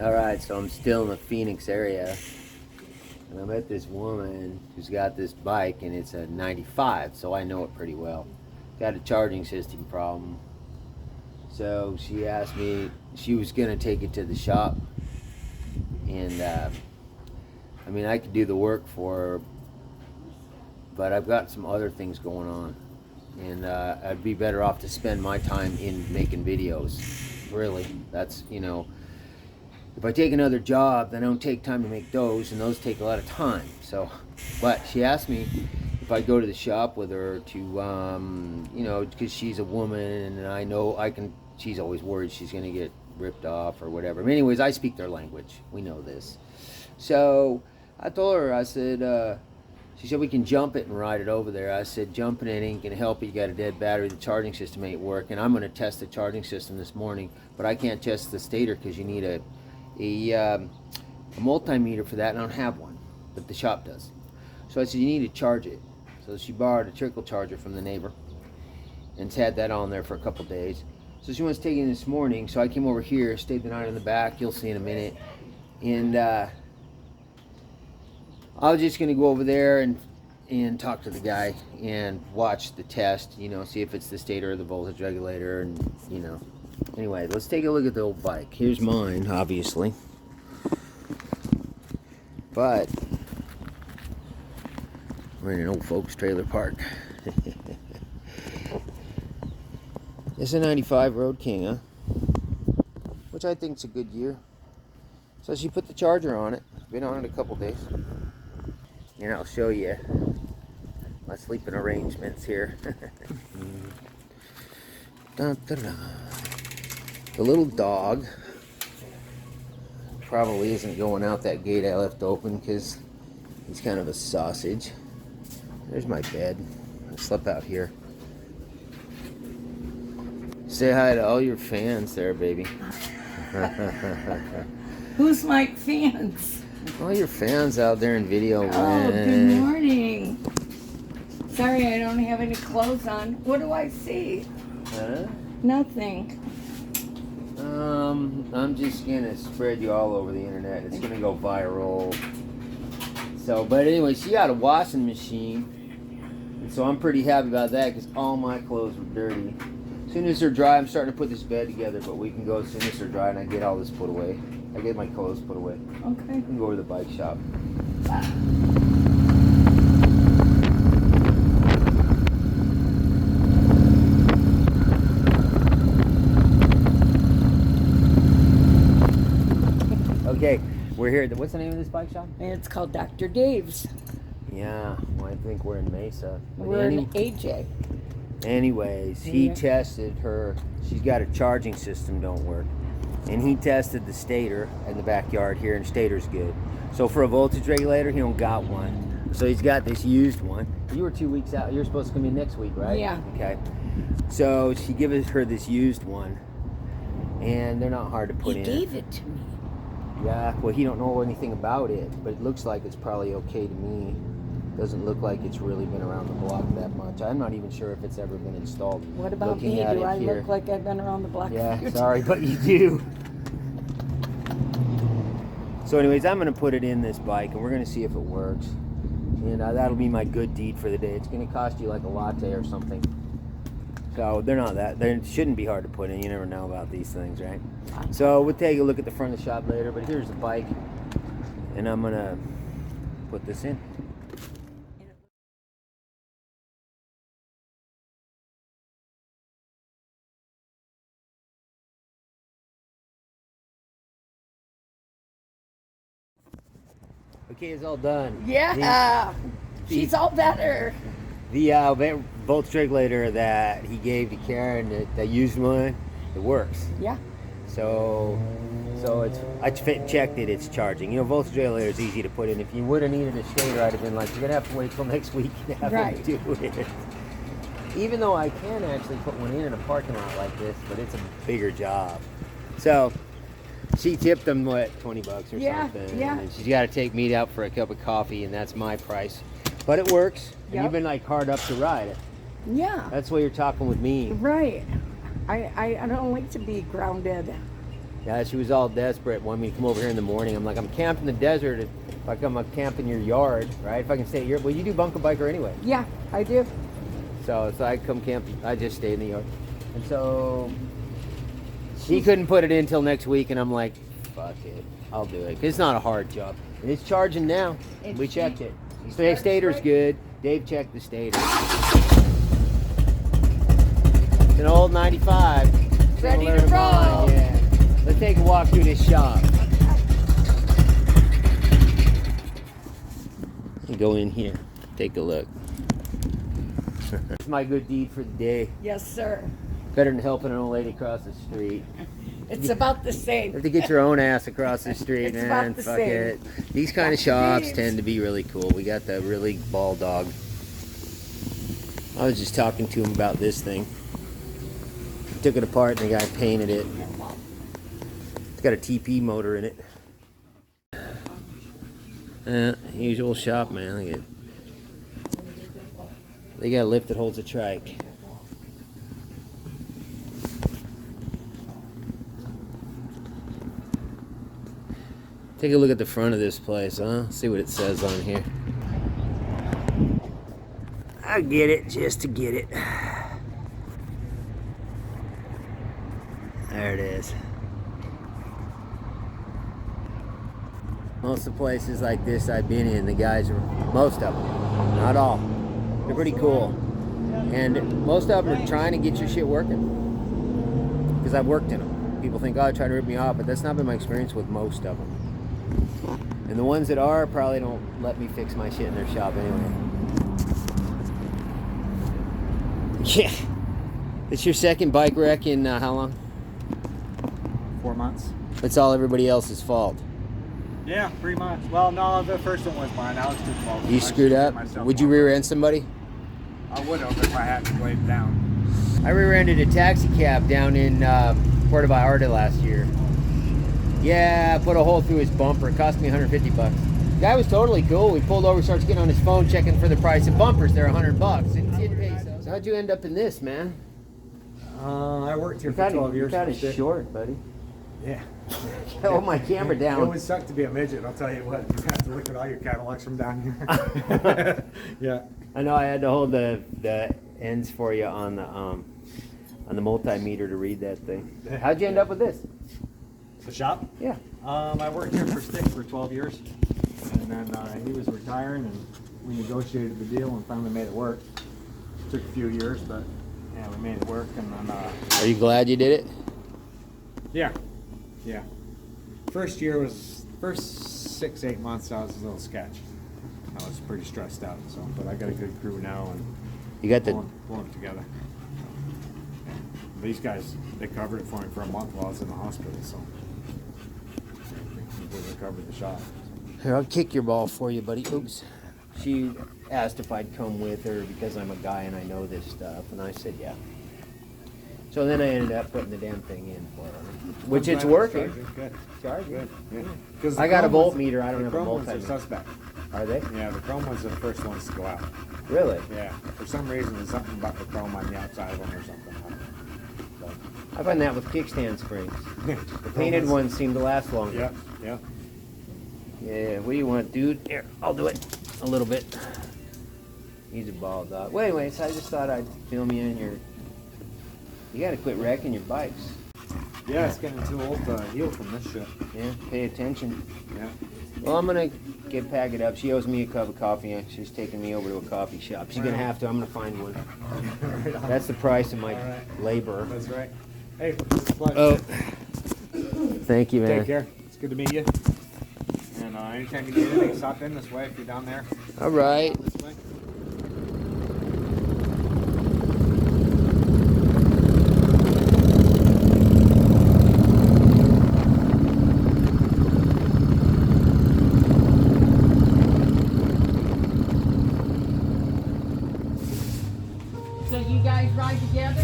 Alright, so I'm still in the Phoenix area. And I met this woman who's got this bike, and it's a 95, so I know it pretty well. Got a charging system problem. So she asked me, she was going to take it to the shop. And, I mean, I could do the work for her, but I've got some other things going on. And I'd be better off to spend my time in making videos. Really, that's, you know, if I take another job, then I don't take time to make those, and those take a lot of time. So, but she asked me if I'd go to the shop with her to, you know, because she's a woman, and I know I can, she's always worried she's going to get ripped off or whatever. But anyways, I speak their language. We know this. So I told her, I said, she said, we can jump it and ride it over there. I said, jumping it ain't going to help you. You got a dead battery. The charging system ain't working. I'm going to test the charging system this morning, but I can't test the stator because you need a multimeter for that, and I don't have one, but the shop does. So I said, you need to charge it. So she borrowed a trickle charger from the neighbor and had that on there for a couple days. So she wants to take it in this morning, so I came over here, stayed the night in the back. You'll see in a minute. And I was just going to go over there and talk to the guy and watch the test, you know, see if it's the stator or the voltage regulator, and, you know. Anyway, let's take a look at the old bike. Here's mine, obviously. But we're in an old folks trailer park. It's a 95 Road King, huh? Which I think's a good year. So she put the charger on it. It's been on it a couple days. And I'll show you my sleeping arrangements here. Dun, dun, dun. The little dog probably isn't going out that gate I left open because he's kind of a sausage. There's my bed. I slept out here. Say hi to all your fans there, baby. Who's my fans? All your fans out there in video Oh, land. good morning. Sorry, I don't have any clothes on. What do I see? Huh? Nothing. I'm just gonna spread you all over the internet. It's gonna go viral. So, but anyway, she got a washing machine, and so I'm pretty happy about that because all my clothes were dirty. As soon as they're dry, I'm starting to put this bed together, but we can go as soon as they're dry, and I get all this put away. I get my clothes put away. Okay. We can go to the bike shop. Okay, we're here. What's the name of this bike shop? And it's called Dr. Dave's. Yeah, well, I think we're in Mesa. But We're in AJ. Anyways, he Yeah. tested her. She's got a charging system, don't work. And he tested the stator in the backyard here, and stator's good. So for a voltage regulator, he don't got one. So he's got this used one. You were 2 weeks out. You're supposed to come in next week, right? Yeah. Okay. So she gives her this used one, and they're not hard to put He in. gave it to me. Yeah, well, he don't know anything about it, but it looks like it's probably okay to me. Doesn't look like it's really been around the block that much. I'm not even sure if it's ever been installed. What about Looking me? at Do it I here. look like I've been around the block? Yeah, sorry, but you do. So anyways, I'm going to put it in this bike, and we're going to see if it works. And that'll be my good deed for the day. It's going to cost you like a latte or something. So they shouldn't be hard to put in. You never know about these things, right? So we'll take a look at the front of the shop later, but here's the bike, and I'm going to put this in. Okay, it's all done. Yeah. She's all better. The voltage regulator that he gave to Karen, that used one, it works. Yeah. So I checked it. It's charging. You know, voltage regulator is easy to put in. If you would have needed a stator, I'd have been like, you're gonna have to wait till next week to have Right. him do it. Even though I can actually put one in a parking lot like this, but it's a bigger job. So she tipped them, what, $20 or something. Yeah. And she's got to take me out for a cup of coffee, and that's my price. But it works. And Yep. you've been like hard up to ride it. Yeah. That's why you're talking with me. Right. I don't like to be grounded. Yeah, she was all desperate, wanted me to come over here in the morning. I'm like, I'm camping in the desert. If I come camp in your yard, right? If I can stay here. Well, you do bunker biker anyway. Yeah, I do. So I come camp. I just stay in the yard. And so he couldn't put it in until next week, and I'm like, fuck it, I'll do it. 'Cause it's not a hard job. And it's charging now. We checked it. The stator's good. Dave checked the stator. It's an old 95. Ready to roll. Yeah. Let's take a walk through this shop. Go in here. Take a look. It's my good deed for the day. Yes, sir. Better than helping an old lady across the street. It's about the same. You have to get your own ass across the street, It's man. about the Fuck same. it. These kind of shops tend to be really cool. We got the really ball dog. I was just talking to him about this thing. Took it apart and the guy painted it. It's got a TP motor in it. Usual shop, man. Look at it. They got a lift that holds a trike. Take a look at the front of this place, huh? See what it says on here. I get it just to get it. There it is. Most of the places like this I've been in, the guys are, most of them, not all, they're pretty cool. And most of them are trying to get your shit working. Because I've worked in them. People think, oh, I try to rip me off, but that's not been my experience with most of them. And the ones that are probably don't let me fix my shit in their shop anyway. Yeah. It's your second bike wreck in how long? 4 months. It's all everybody else's fault. Yeah, pretty much. Well, no, the first one was mine. I was too close. You screwed up? Would you rear end somebody? I would have if I hadn't laid down. I rear-ended a taxi cab down in Puerto Vallarta last year. Yeah, I put a hole through his bumper. It cost me $150. The guy was totally cool. We pulled over, starts getting on his phone, checking for the price of bumpers. They're $100. So how'd you end up in this, man? I worked here for 12 years. You're kind of short, buddy. Yeah. Hold my camera down. It would suck to be a midget, I'll tell you what. You have to look at all your Cadillacs from down here. Yeah. I know I had to hold the ends for you on the multimeter to read that thing. How'd you end up with this? The shop? Yeah. I worked here for Stick for 12 years. And then he was retiring and we negotiated the deal and finally made it work. Took a few years, but yeah, we made it work. And then Are you glad you did it? yeah. Yeah. First 6-8 months I was a little sketch. I was pretty stressed out, so but I got a good crew now and You got the pulling it together. Yeah. These guys, they covered it for me for a month while I was in the hospital, so they covered the shop. Here, I'll kick your ball for you, buddy. Oops. She asked if I'd come with her because I'm a guy and I know this stuff, and I said yeah. So then I ended up putting the damn thing in for her, which it's working. Good. Charging. Good. Yeah. I got a voltmeter. I don't have a chrome ones are multimeter. suspect. Are they? Yeah, the chrome ones are the first ones to go out. Really? Yeah. For some reason, there's something about the chrome on the outside of them or something. I find that with kickstand springs. The painted ones seem to last longer. Yeah. Yeah. Yeah, what do you want, dude? Here, I'll do it. A little bit. He's a ball dog. Well, anyways, I just thought I'd film you in your... You gotta quit wrecking your bikes. Yeah, it's getting too old to heal from this shit. Yeah, pay attention. Yeah. Well, I'm gonna pack it up. She owes me a cup of coffee. She's taking me over to a coffee shop. She's gonna have to. I'm gonna find one. That's the price of my labor. That's right. Hey, it's a pleasure. Oh, thank you, man. Take care. It's good to meet you. And anytime you need anything, stop in this way if you're down there. All right. This way. So you guys ride together?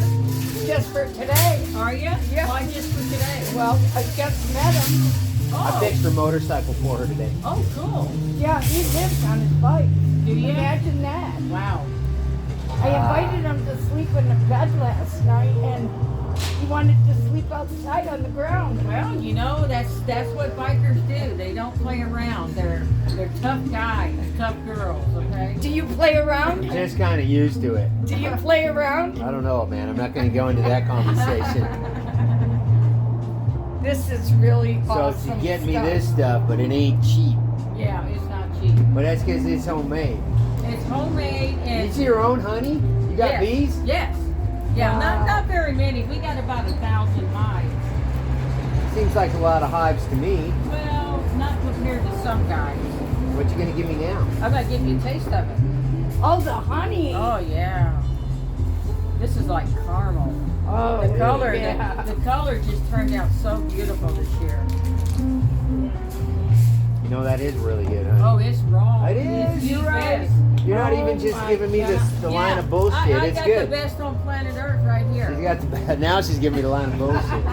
Just for today. Are you? Yeah. Why just for today? Well, I just met him. I fixed her motorcycle for her today. Oh, cool. Yeah, he lives on his bike. Do you? Imagine that. Wow. I invited him to sleep in the bed last night, and He wanted to sleep outside on the ground. Well, you know, that's what bikers do. They don't play around. They're tough guys, tough girls, okay? Do you play around? I'm just kind of used to it. Do you play around? I don't know, man. I'm not going to go into that conversation. This is really So awesome you get me stuff. this stuff, but it ain't cheap. Yeah, it's not cheap. But that's because it's homemade. It's homemade and... Is it your own honey? You got yes. bees? Yes. Yeah, Wow. not very many. We got about 1,000 hives. Seems like a lot of hives to me. Well, not compared to some guys. What you gonna give me now? I'm gonna give you a taste of it. Oh, the honey. Oh yeah. This is like caramel. Oh, the color, yeah. the color just turned out so beautiful this year. You know that is really good, honey. Oh, it's raw. It is. You're right. You're not even just giving me the line of bullshit. I It's got good. the best on planet Earth right here. She's got the now she's giving me the line of bullshit.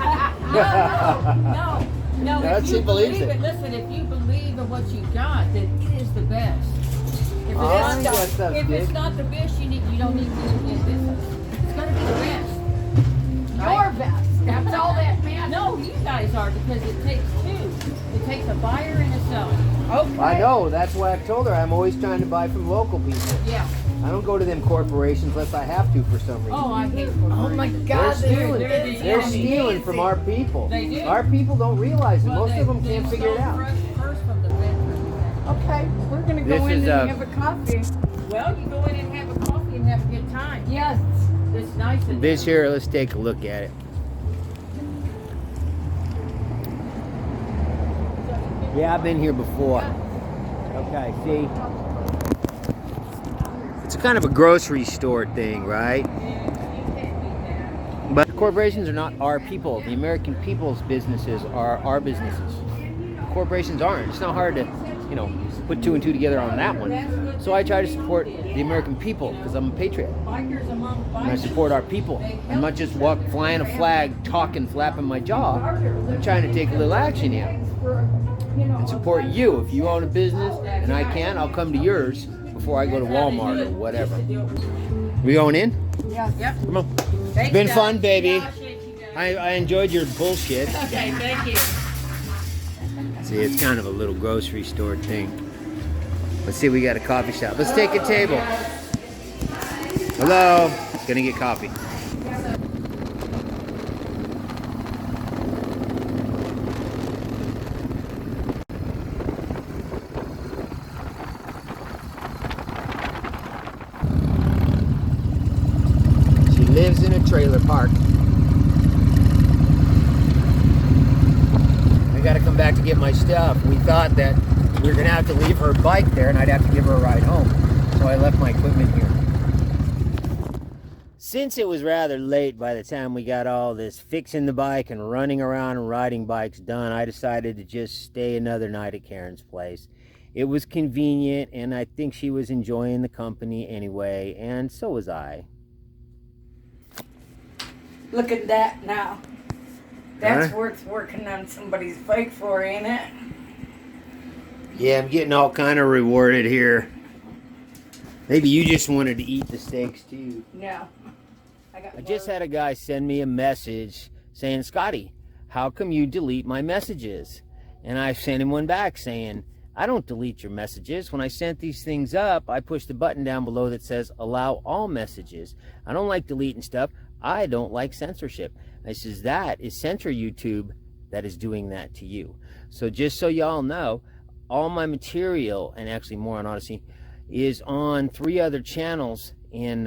No. No, If she you believes believe it. Listen, if you believe in what you got, then it is the best. If, it's not the best, you don't need to be in business. It's gonna be the best. Your best. That's all that matters. No, you guys are, because it takes two. It takes a buyer and a seller. Okay. I know. That's why I've told her I'm always trying to buy from local people. Yeah. I don't go to them corporations unless I have to for some reason. Oh, I hate corporations. Oh my God, They're stealing from our people. They do. Our people don't realize it. Well, Most of them can't figure it out. First from the veterans. Okay, we're gonna This go in is, and have a coffee. Well, you go in and have a coffee and have a good time. Yes. It's nice. This here, let's take a look at it. Yeah, I've been here before. Okay, see? It's kind of a grocery store thing, right? But corporations are not our people. The American people's businesses are our businesses. Corporations aren't. It's not hard to, put two and two together on that one. So I try to support the American people because I'm a patriot. And I support our people. I'm not just flying a flag, talking, flapping my jaw. I'm trying to take a little action here. And support you. If you own a business and I can, I'll come to yours before I go to Walmart or whatever. We going in? Yeah. Yep. Come on. It's been fun, baby. I enjoyed your bullshit. Okay, thank you. See, it's kind of a little grocery store thing. Let's see, we got a coffee shop. Let's take a table. Hello. Gonna get coffee. Lives in a trailer park. I gotta come back to get my stuff. We thought that we were gonna have to leave her bike there and I'd have to give her a ride home. So I left my equipment here. Since it was rather late by the time we got all this fixing the bike and running around and riding bikes done, I decided to just stay another night at Karen's place. It was convenient and I think she was enjoying the company anyway, and so was I. Look at that now. That's worth working on somebody's bike for, ain't it? Yeah, I'm getting all kind of rewarded here. Maybe you just wanted to eat the steaks too. No. I just had a guy send me a message saying, Scotty, how come you delete my messages? And I sent him one back saying, I don't delete your messages. When I sent these things up, I pushed the button down below that says allow all messages. I don't like deleting stuff. I don't like censorship. I says, that is Censor YouTube that is doing that to you. So just so y'all know, all my material, and actually more on Odyssey, is on 3 other channels in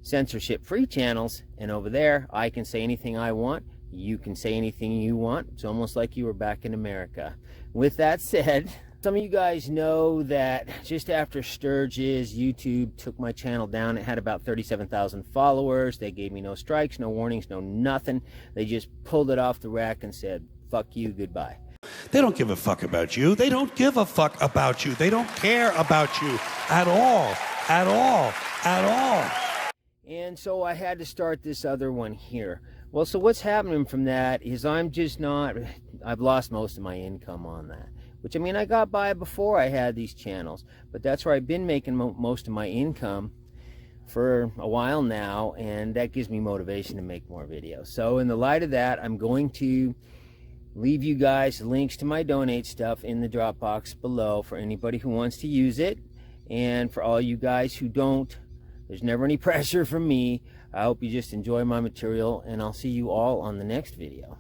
censorship-free channels. And over there, I can say anything I want. You can say anything you want. It's almost like you were back in America. With that said, some of you guys know that just after Sturgis, YouTube took my channel down. It had about 37,000 followers. They gave me no strikes, no warnings, no nothing. They just pulled it off the rack and said, fuck you, goodbye. They don't give a fuck about you. They don't give a fuck about you. They don't care about you at all, at all, at all. And so I had to start this other one here. Well, so what's happening from that is I've lost most of my income on that. Which, I mean, I got by before I had these channels. But that's where I've been making most of my income for a while now, and that gives me motivation to make more videos. So in the light of that, I'm going to leave you guys links to my donate stuff in the Dropbox below for anybody who wants to use it. And for all you guys who don't, there's never any pressure from me. I hope you just enjoy my material, and I'll see you all on the next video.